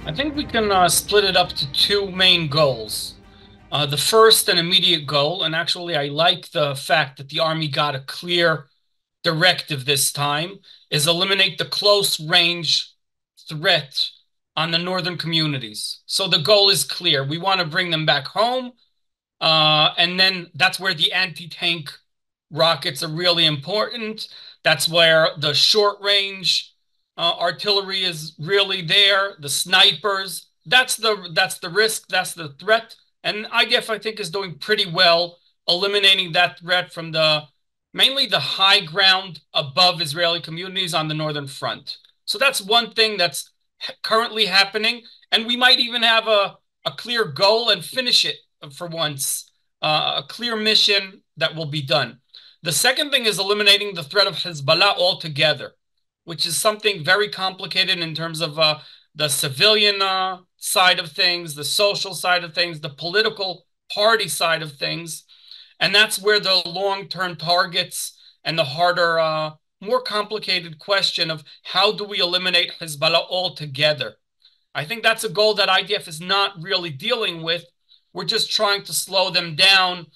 I think we can split it up to two main goals. The first, an immediate goal, and actually, I like the fact that the army got a clear directive this time, is eliminate the close range threat on the northern communities. So the goal is clear. We want to bring them back home, and then that's where the anti-tank rockets are really important. That's where the short range artillery is really there. The snipers. That's the risk. That's the threat. And IDF, I think, is doing pretty well eliminating that threat from the mainly the high ground above Israeli communities on the northern front. So that's one thing that's currently happening, and we might even have a clear goal and finish it for once. A clear mission that will be done. The second thing is eliminating the threat of Hezbollah altogether, which is something very complicated in terms of the civilian side of things, the social side of things, the political party side of things. And that's where the long-term targets and the harder, more complicated question of how do we eliminate Hezbollah altogether? I think that's a goal that IDF is not really dealing with. We're just trying to slow them down,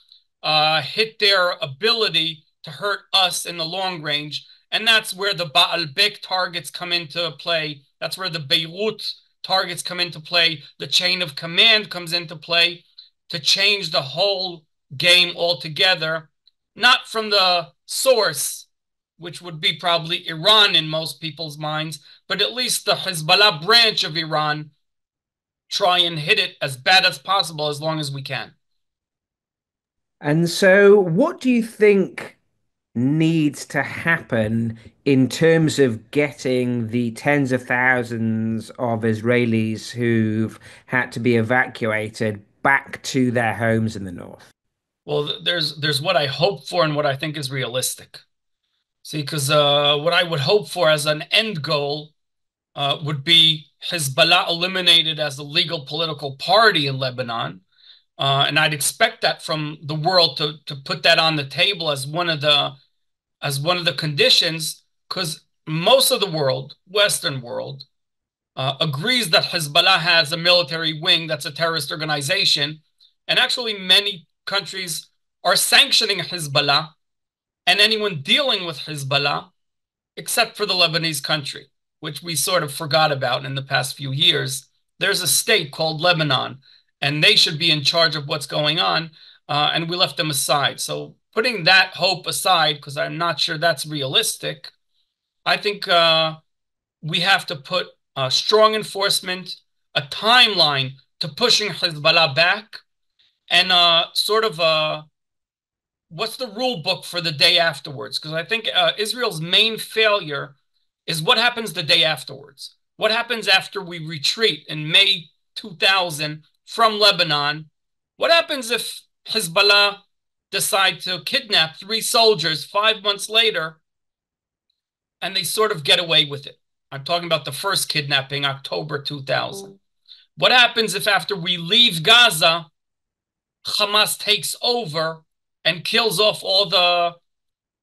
hit their ability to hurt us in the long range. And that's where the Baalbek targets come into play. That's where the Beirut targets come into play. The chain of command comes into play to change the whole game altogether, not from the source, which would be probably Iran in most people's minds, but at least the Hezbollah branch of Iran try and hit it as bad as possible as long as we can. And so, what do you think needs to happen in terms of getting the tens of thousands of Israelis who've had to be evacuated back to their homes in the north? Well, there's what I hope for and what I think is realistic. See, because what I would hope for as an end goal would be Hezbollah eliminated as a legal political party in Lebanon. And I'd expect that from the world to put that on the table as one of the conditions, because most of the world, Western world, agrees that Hezbollah has a military wing that's a terrorist organization, and actually many countries are sanctioning Hezbollah and anyone dealing with Hezbollah, except for the Lebanese country, which we sort of forgot about in the past few years. There's a state called Lebanon, and they should be in charge of what's going on, and we left them aside. So putting that hope aside, because I'm not sure that's realistic, I think we have to put strong enforcement, a timeline to pushing Hezbollah back, and sort of what's the rule book for the day afterwards? Because I think Israel's main failure is what happens the day afterwards. What happens after we retreat in May 2000 from Lebanon? What happens if Hezbollah decide to kidnap three soldiers 5 months later and they sort of get away with it? I'm talking about the first kidnapping, October 2000. What happens if after we leave Gaza, Hamas takes over and kills off all the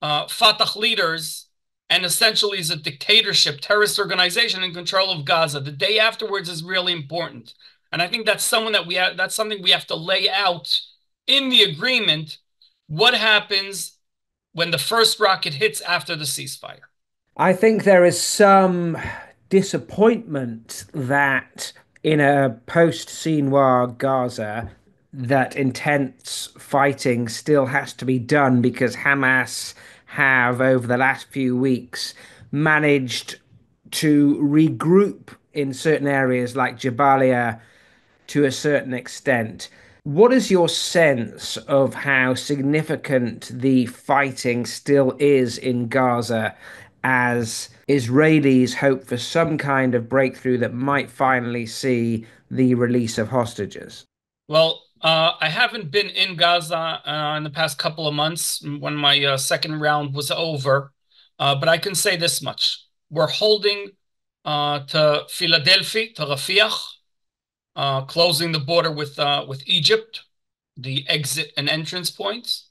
Fatah leaders and essentially is a dictatorship, terrorist organization in control of Gaza? The day afterwards is really important. And I think that's someone that that's something we have to lay out in the agreement. What happens when the first rocket hits after the ceasefire? I think there is some disappointment that in a post-Sinwar Gaza, that intense fighting still has to be done because Hamas have, over the last few weeks, managed to regroup in certain areas like Jabalia to a certain extent. What is your sense of how significant the fighting still is in Gaza as Israelis hope for some kind of breakthrough that might finally see the release of hostages? Well, I haven't been in Gaza in the past couple of months when my second round was over, but I can say this much. We're holding to Philadelphia, to Rafah, closing the border with Egypt, the exit and entrance points.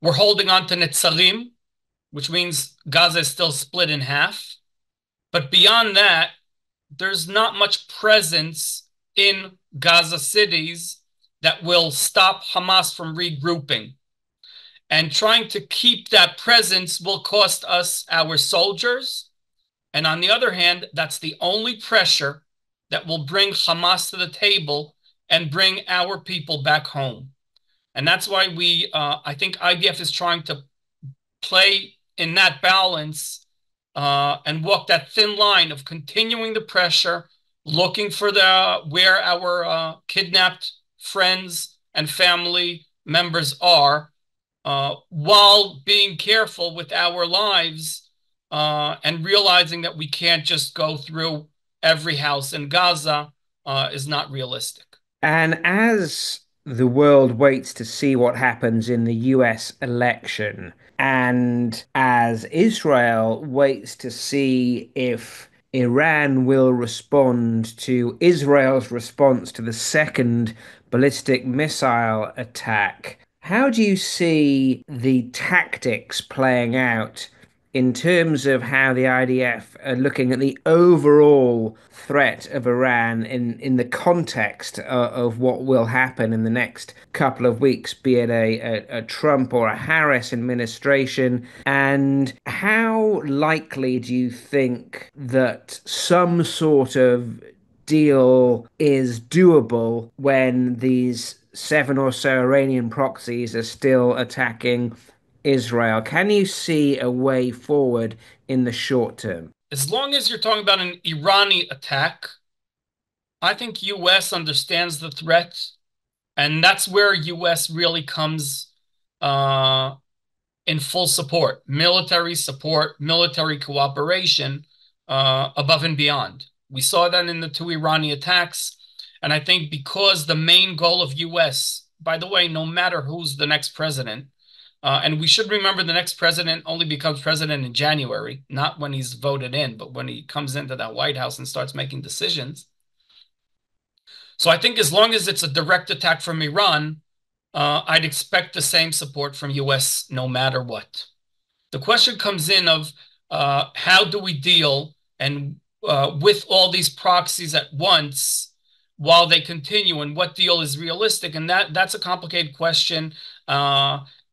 We're holding on to Netzarim, which means Gaza is still split in half. But beyond that, there's not much presence in Gaza cities that will stop Hamas from regrouping. And trying to keep that presence will cost us our soldiers. And on the other hand, that's the only pressure that will bring Hamas to the table and bring our people back home. And that's why I think IDF is trying to play in that balance and walk that thin line of continuing the pressure, looking for where our kidnapped friends and family members are, while being careful with our lives and realizing that we can't just go through every house in Gaza is not realistic. And as the world waits to see what happens in the US election, and as Israel waits to see if Iran will respond to Israel's response to the second ballistic missile attack, how do you see the tactics playing out in terms of how the IDF are looking at the overall threat of Iran in the context of what will happen in the next couple of weeks, be it a Trump or a Harris administration? And how likely do you think that some sort of deal is doable when these seven or so Iranian proxies are still attacking Israel? Can you see a way forward in the short term? As long as you're talking about an Irani attack, I think US understands the threat, and that's where US really comes uh, in full support, military cooperation above and beyond. We saw that in the two Irani attacks. And I think because the main goal of US, by the way, no matter who's the next president, and we should remember the next president only becomes president in January, not when he's voted in, but when he comes into that White House and starts making decisions. So I think as long as it's a direct attack from Iran, I'd expect the same support from US no matter what. The question comes in of how do we deal and with all these proxies at once while they continue, and what deal is realistic? And that's a complicated question.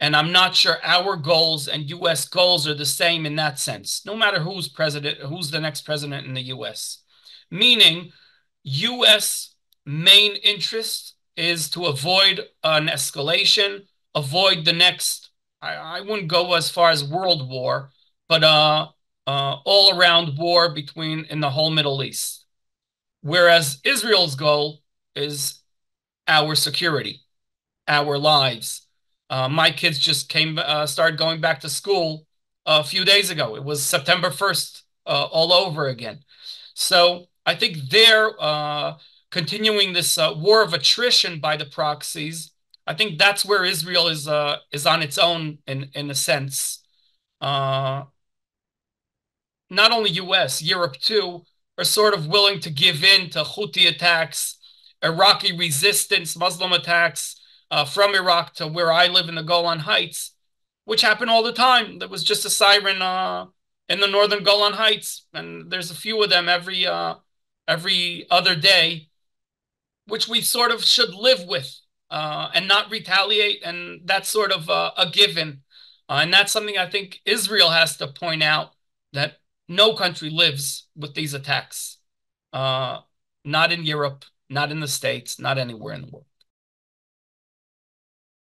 And I'm not sure our goals and US goals are the same in that sense, no matter who's president, who's the next president in the US. Meaning, US main interest is to avoid an escalation, avoid the next, I wouldn't go as far as world war, but all around war between in the whole Middle East. Whereas Israel's goal is our security, our lives. My kids just started going back to school a few days ago. It was September 1st all over again. So I think they're continuing this war of attrition by the proxies. I think that's where Israel is on its own in a sense. Uh, Not only US, Europe too, are sort of willing to give in to Houthi attacks, Iraqi resistance, Muslim attacks from Iraq to where I live in the Golan Heights, which happen all the time. There was just a siren in the northern Golan Heights, and there's a few of them every other day, which we sort of should live with and not retaliate, and that's sort of a given. And that's something I think Israel has to point out, that no country lives with these attacks. Uh, Not in Europe, not in the States, not anywhere in the world.